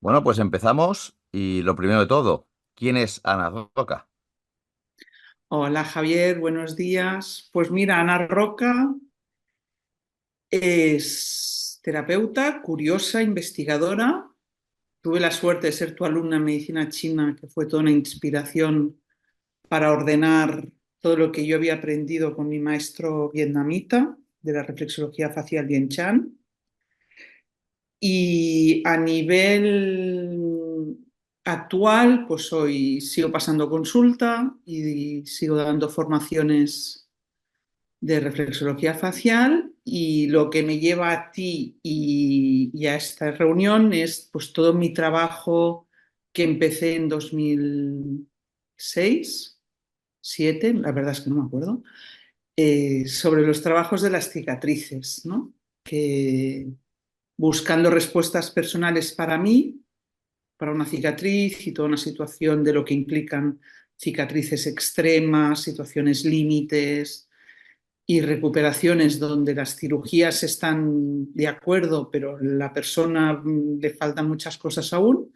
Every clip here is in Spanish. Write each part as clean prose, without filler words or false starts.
Bueno, pues empezamos y lo primero de todo, ¿quién es Ana Roca? Hola Javier, buenos días. Pues mira, Ana Roca es terapeuta, curiosa, investigadora. Tuve la suerte de ser tu alumna en medicina china, que fue toda una inspiración para ordenar todo lo que yo había aprendido con mi maestro vietnamita de la reflexología facial Dien Chan. Y a nivel actual, pues hoy sigo pasando consulta y sigo dando formaciones de reflexología facial, y lo que me lleva a ti y a esta reunión es pues todo mi trabajo que empecé en 2006, 7, la verdad es que no me acuerdo, sobre los trabajos de las cicatrices, ¿no? Que buscando respuestas personales para mí, para una cicatriz y toda una situación de lo que implican cicatrices extremas, situaciones límites y recuperaciones donde las cirugías están de acuerdo, pero la persona le faltan muchas cosas aún,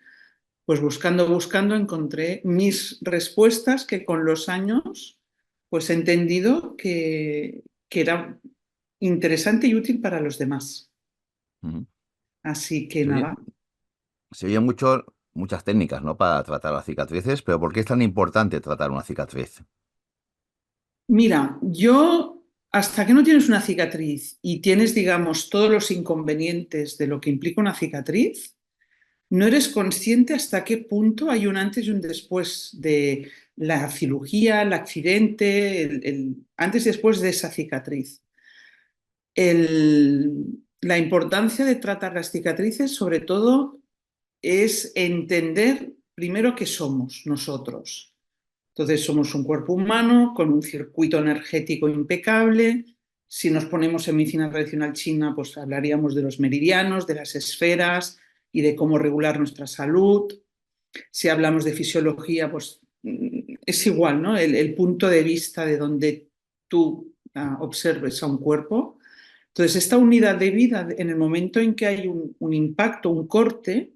pues buscando encontré mis respuestas que con los años pues he entendido que era interesante y útil para los demás. Ujú. Así que Se oye, nada. se oye muchas técnicas, ¿no? Para tratar las cicatrices, pero ¿por qué es tan importante tratar una cicatriz? Mira, yo hasta que no tienes una cicatriz y tienes, digamos, todos los inconvenientes de lo que implica una cicatriz, no eres consciente hasta qué punto hay un antes y un después de la cirugía, el accidente, antes y después de esa cicatriz. La importancia de tratar las cicatrices, sobre todo, es entender primero qué somos nosotros. Entonces, somos un cuerpo humano con un circuito energético impecable. Si nos ponemos en medicina tradicional china, pues hablaríamos de los meridianos, de las esferas y de cómo regular nuestra salud. Si hablamos de fisiología, pues es igual, ¿no? El punto de vista de donde tú observes a un cuerpo. Entonces, esta unidad de vida, en el momento en que hay un impacto, un corte,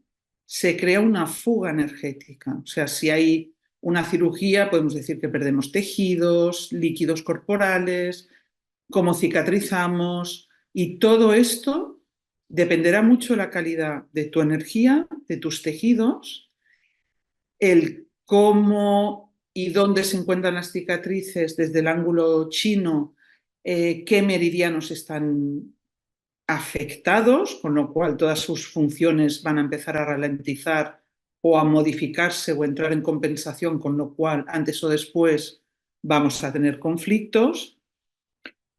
se crea una fuga energética. O sea, si hay una cirugía, podemos decir que perdemos tejidos, líquidos corporales, cómo cicatrizamos, y todo esto dependerá mucho de la calidad de tu energía, de tus tejidos, el cómo y dónde se encuentran las cicatrices desde el ángulo chino, qué meridianos están afectados, con lo cual todas sus funciones van a empezar a ralentizar o a modificarse o entrar en compensación, con lo cual antes o después vamos a tener conflictos.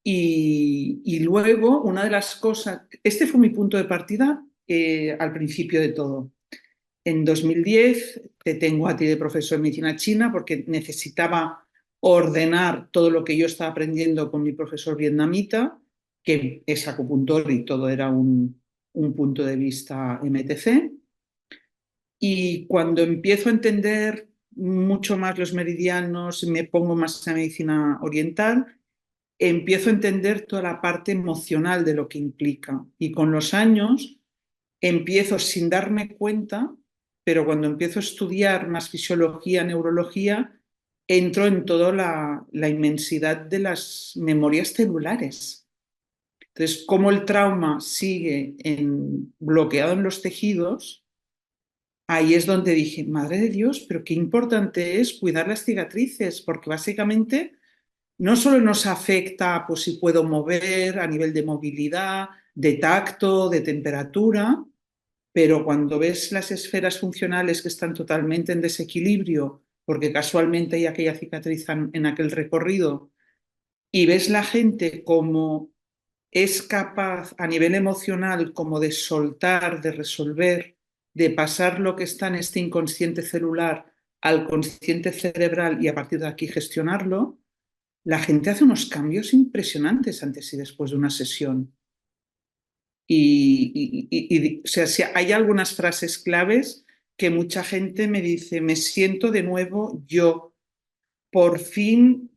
Y luego, una de las cosas, este fue mi punto de partida al principio de todo. En 2010 te tengo a ti de profesor de medicina china porque necesitaba ordenar todo lo que yo estaba aprendiendo con mi profesor vietnamita, que es acupuntor y todo era un punto de vista MTC. Y cuando empiezo a entender mucho más los meridianos, me pongo más en medicina oriental, empiezo a entender toda la parte emocional de lo que implica. Y con los años empiezo sin darme cuenta, pero cuando empiezo a estudiar más fisiología, neurología, entro en toda la inmensidad de las memorias celulares. Entonces, cómo el trauma sigue bloqueado en los tejidos, ahí es donde dije, madre de Dios, pero qué importante es cuidar las cicatrices, porque básicamente no solo nos afecta pues, si puedo mover a nivel de movilidad, de tacto, de temperatura, pero cuando ves las esferas funcionales que están totalmente en desequilibrio, porque casualmente hay aquella cicatriz en aquel recorrido, y ves la gente como es capaz a nivel emocional como de soltar, de resolver, de pasar lo que está en este inconsciente celular al consciente cerebral y a partir de aquí gestionarlo, la gente hace unos cambios impresionantes antes y después de una sesión. O sea, si hay algunas frases claves que mucha gente me dice, me siento de nuevo yo, por fin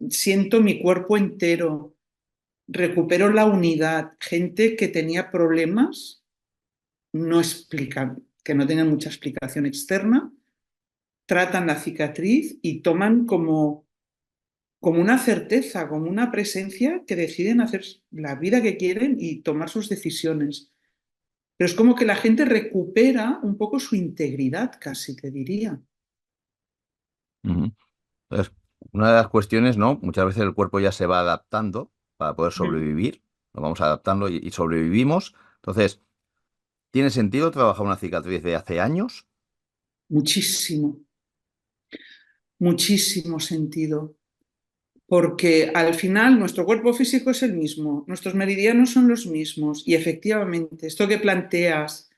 siento mi cuerpo entero, recupero la unidad. Gente que tenía problemas no explican. que no tengan mucha explicación externa, tratan la cicatriz y toman como una certeza, como una presencia que deciden hacer la vida que quieren y tomar sus decisiones. Pero es como que la gente recupera un poco su integridad, casi te diría. Ujú. Entonces, una de las cuestiones, ¿no? Muchas veces el cuerpo ya se va adaptando para poder Mm. sobrevivir, nos vamos adaptando y sobrevivimos. Entonces, ¿tiene sentido trabajar una cicatriz de hace años? Muchísimo, muchísimo sentido. Porque al final nuestro cuerpo físico es el mismo, nuestros meridianos son los mismos y efectivamente esto que planteas,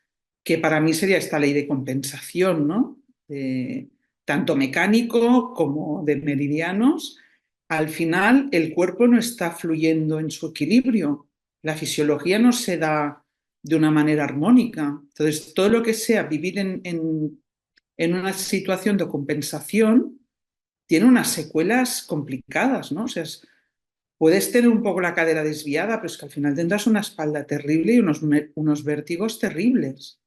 que para mí sería esta ley de compensación, ¿no? Tanto mecánico como de meridianos, al final el cuerpo no está fluyendo en su equilibrio, la fisiología no se da de una manera armónica. Entonces, todo lo que sea vivir en una situación de compensación tiene unas secuelas complicadas, ¿no? O sea, puedes tener un poco la cadera desviada, pero es que al final tendrás una espalda terrible y unos vértigos terribles.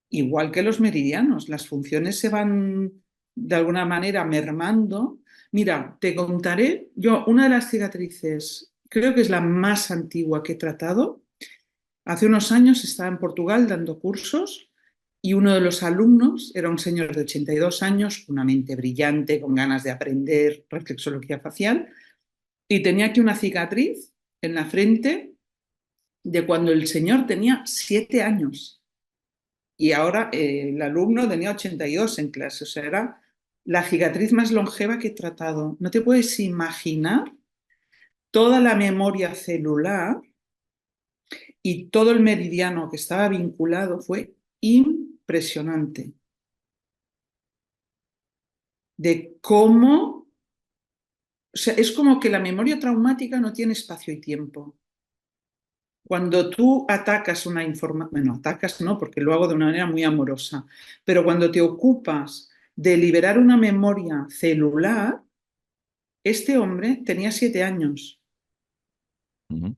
Igual que los meridianos, las funciones se van de alguna manera mermando. Mira, te contaré, yo una de las cicatrices, creo que es la más antigua que he tratado. Hace unos años estaba en Portugal dando cursos y uno de los alumnos era un señor de 82 años, una mente brillante, con ganas de aprender reflexología facial, y tenía aquí una cicatriz en la frente de cuando el señor tenía 7 años y ahora el alumno tenía 82 en clase, o sea, era la cicatriz más longeva que he tratado. No te puedes imaginar toda la memoria celular y todo el meridiano que estaba vinculado, fue impresionante de cómo, o sea, es como que la memoria traumática no tiene espacio y tiempo. Cuando tú atacas una información, bueno, atacas no, porque lo hago de una manera muy amorosa, pero cuando te ocupas de liberar una memoria celular, este hombre tenía 7 años. Ujú.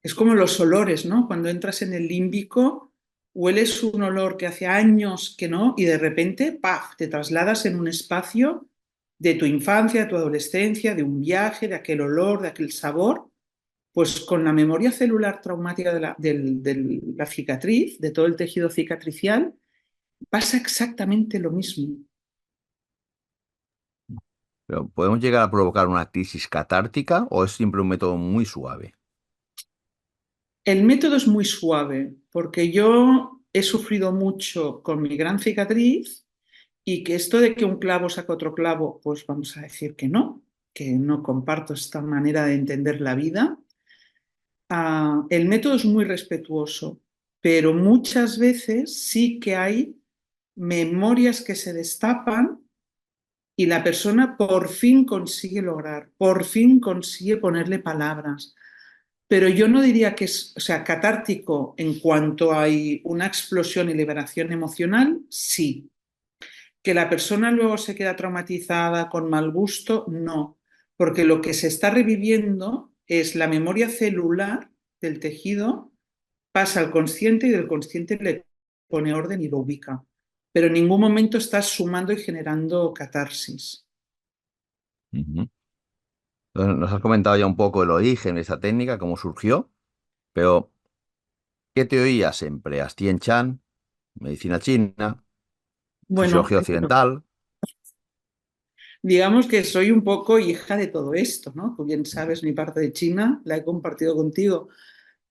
Es como los olores, ¿no? Cuando entras en el límbico, hueles un olor que hace años que no, y de repente, ¡paf!, te trasladas en un espacio de tu infancia, de tu adolescencia, de un viaje, de aquel olor, de aquel sabor. Pues con la memoria celular traumática de la cicatriz, de todo el tejido cicatricial, pasa exactamente lo mismo. Pero, ¿podemos llegar a provocar una crisis catártica o es siempre un método muy suave? El método es muy suave porque yo he sufrido mucho con mi gran cicatriz y que esto de que un clavo saca otro clavo, pues vamos a decir que no comparto esta manera de entender la vida. El método es muy respetuoso, pero muchas veces sí que hay memorias que se destapan y la persona por fin consigue lograr, por fin consigue ponerle palabras. Pero yo no diría que es, o sea, catártico en cuanto hay una explosión y liberación emocional, sí. Que la persona luego se queda traumatizada con mal gusto, no. Porque lo que se está reviviendo es la memoria celular del tejido, pasa al consciente y del consciente le pone orden y lo ubica. Pero en ningún momento estás sumando y generando catarsis. Ujú. Entonces, nos has comentado ya un poco el origen de esa técnica, cómo surgió, pero ¿qué te oías siempre? Astien Chan, medicina china, Bueno, fisiología occidental. digamos que soy un poco hija de todo esto, ¿no? Tú bien sabes, mi parte de China la he compartido contigo,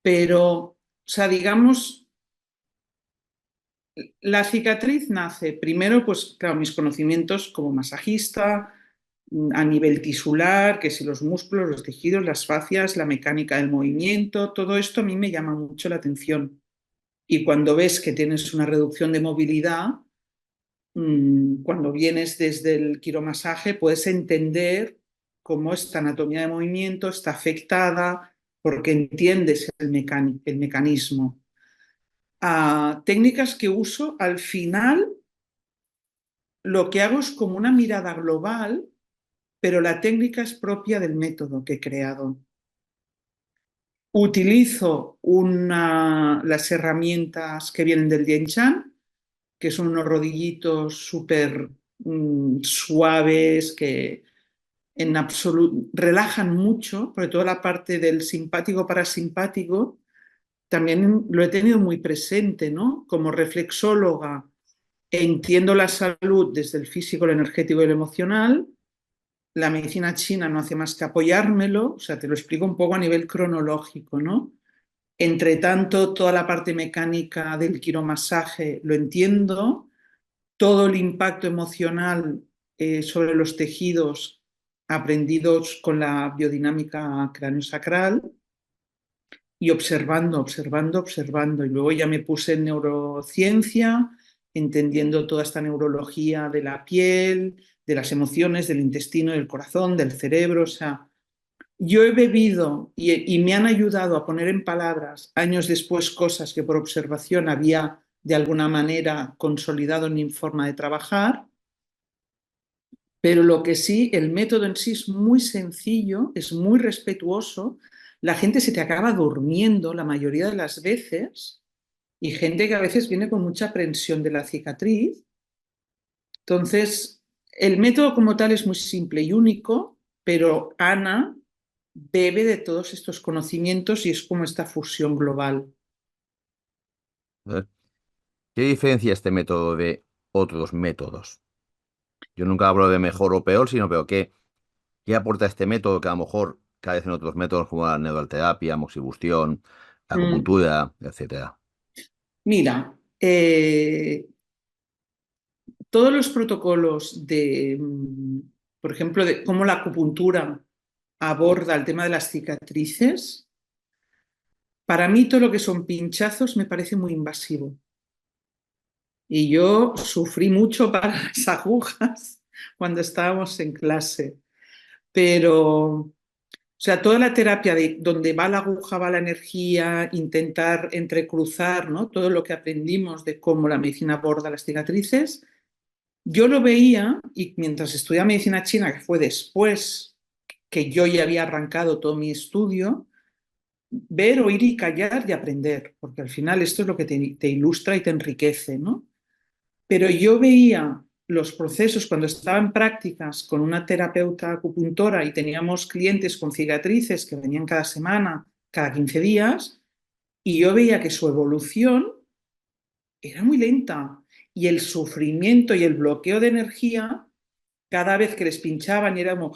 pero, o sea, digamos, la cicatriz nace primero, pues, claro, mis conocimientos como masajista, a nivel tisular, que si los músculos, los tejidos, las fascias, la mecánica del movimiento, todo esto a mí me llama mucho la atención. Y cuando ves que tienes una reducción de movilidad, cuando vienes desde el quiromasaje puedes entender cómo esta anatomía de movimiento está afectada porque entiendes el mecanismo. Técnicas que uso, al final lo que hago es como una mirada global, pero la técnica es propia del método que he creado. Utilizo las herramientas que vienen del Dien Chan, que son unos rodillitos súper suaves, que en absoluto relajan mucho, porque toda la parte del simpático parasimpático también lo he tenido muy presente, ¿no? Como reflexóloga entiendo la salud desde el físico, el energético y el emocional. La medicina china no hace más que apoyármelo, o sea, te lo explico un poco a nivel cronológico, ¿no? Entre tanto, toda la parte mecánica del quiromasaje lo entiendo, todo el impacto emocional sobre los tejidos aprendidos con la biodinámica craneosacral y observando, observando, observando. Y luego ya me puse en neurociencia, entendiendo toda esta neurología de la piel, de las emociones, del intestino, del corazón, del cerebro. O sea, yo he bebido y me han ayudado a poner en palabras años después cosas que por observación había de alguna manera consolidado en mi forma de trabajar, pero lo que sí, el método en sí es muy sencillo, es muy respetuoso, la gente se te acaba durmiendo la mayoría de las veces y gente que a veces viene con mucha aprensión de la cicatriz. Entonces, el método como tal es muy simple y único, pero Ana bebe de todos estos conocimientos y es como esta fusión global. ¿Eh? ¿Qué diferencia este método de otros métodos? Yo nunca hablo de mejor o peor, sino pero ¿qué aporta este método que a lo mejor carecen otros métodos como la neuroterapia, moxibustión, la Mm. acupuntura, etcétera? Mira, todos los protocolos de, por ejemplo, de cómo la acupuntura aborda el tema de las cicatrices, para mí todo lo que son pinchazos me parece muy invasivo. Y yo sufrí mucho para las agujas cuando estábamos en clase. Pero, o sea, toda la terapia de donde va la aguja, va la energía, intentar entrecruzar, ¿no? Todo lo que aprendimos de cómo la medicina aborda las cicatrices, yo lo veía y mientras estudiaba medicina china, que fue después que yo ya había arrancado todo mi estudio, ver, oír y callar y aprender, porque al final esto es lo que te ilustra y te enriquece, ¿no? Pero yo veía los procesos cuando estaba en prácticas con una terapeuta acupuntora y teníamos clientes con cicatrices que venían cada semana, cada 15 días, y yo veía que su evolución era muy lenta y el sufrimiento y el bloqueo de energía cada vez que les pinchaban y era como...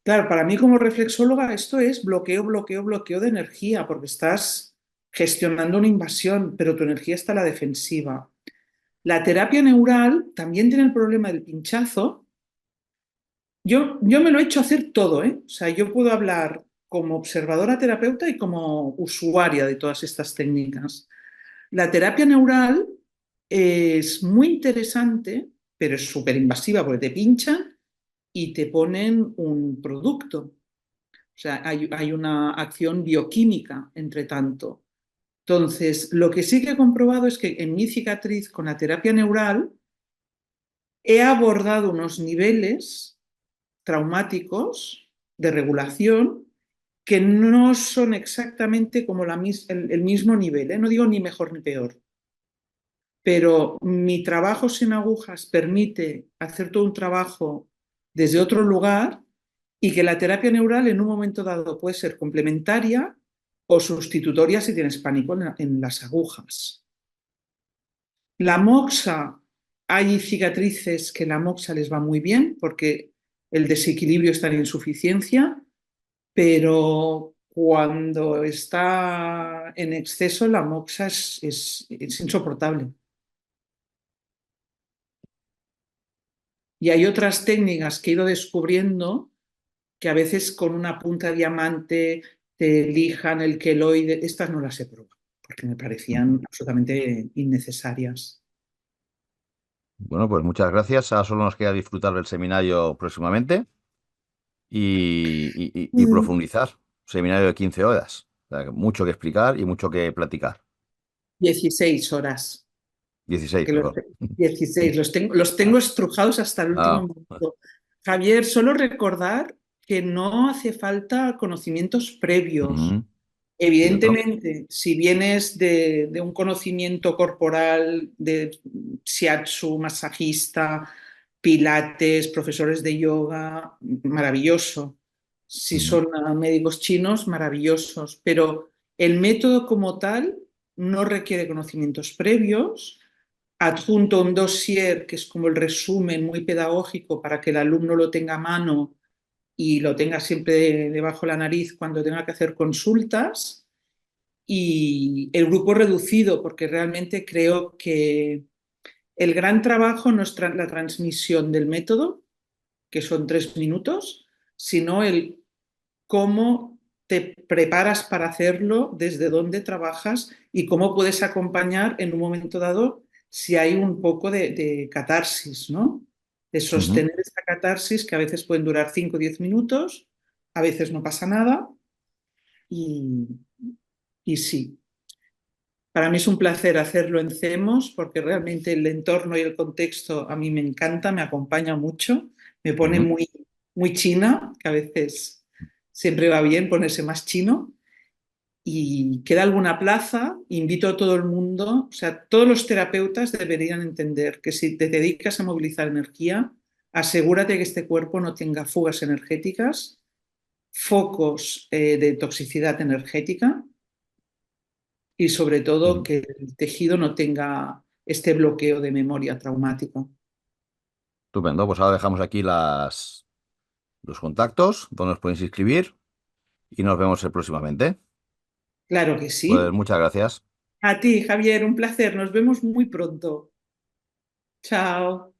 Claro, para mí como reflexóloga esto es bloqueo, bloqueo, bloqueo de energía, porque estás gestionando una invasión, pero tu energía está a la defensiva. La terapia neural también tiene el problema del pinchazo. Yo me lo he hecho hacer todo, ¿eh? O sea, yo puedo hablar como observadora terapeuta y como usuaria de todas estas técnicas. La terapia neural es muy interesante, pero es súper invasiva porque te pinchan y te ponen un producto. O sea, hay una acción bioquímica entre tanto. Entonces, lo que sí que he comprobado es que en mi cicatriz con la terapia neural he abordado unos niveles traumáticos de regulación que no son exactamente como el mismo nivel, ¿eh? No digo ni mejor ni peor, pero mi trabajo sin agujas permite hacer todo un trabajo desde otro lugar y que la terapia neural en un momento dado puede ser complementaria o sustitutoria si tienes pánico en las agujas. La moxa, hay cicatrices que la moxa les va muy bien porque el desequilibrio está en insuficiencia, pero cuando está en exceso la moxa es insoportable. Y hay otras técnicas que he ido descubriendo que a veces con una punta de diamante te lijan el queloide. Estas no las he probado porque me parecían absolutamente innecesarias. Bueno, pues muchas gracias. Ahora solo nos queda disfrutar del seminario próximamente y Mm. profundizar. Seminario de 15 horas. O sea, mucho que explicar y mucho que platicar. 16 horas. 16, Que los, perdón. 16, los tengo Ah, estrujados hasta el último ah, momento. Javier, solo recordar que no hace falta conocimientos previos. ujú. y otro. Evidentemente, si vienes de un conocimiento corporal de shiatsu, masajista, pilates, profesores de yoga, maravilloso. Si Ujú, son médicos chinos, maravillosos. Pero el método como tal no requiere conocimientos previos. Adjunto un dossier que es como el resumen muy pedagógico para que el alumno lo tenga a mano y lo tenga siempre debajo de la nariz cuando tenga que hacer consultas y el grupo reducido, porque realmente creo que el gran trabajo no es la transmisión del método, que son 3 minutos, sino el cómo te preparas para hacerlo, desde dónde trabajas y cómo puedes acompañar en un momento dado si hay un poco de catarsis, ¿no? De ujú. sostener esa catarsis que a veces pueden durar 5 o 10 minutos, a veces no pasa nada y, y sí. Para mí es un placer hacerlo en CEMOS porque realmente el entorno y el contexto a mí me encanta, me acompaña mucho, me pone Ujú. muy china, que a veces siempre va bien ponerse más chino. Y queda alguna plaza, invito a todo el mundo, o sea, todos los terapeutas deberían entender que si te dedicas a movilizar energía, asegúrate que este cuerpo no tenga fugas energéticas, focos de toxicidad energética y sobre todo Ujú. que el tejido no tenga este bloqueo de memoria traumática. Estupendo, pues ahora dejamos aquí los contactos donde os podéis inscribir y nos vemos próximamente. Claro que Pues sí. muchas gracias. A ti, Javier, un placer. Nos vemos muy pronto. Chao.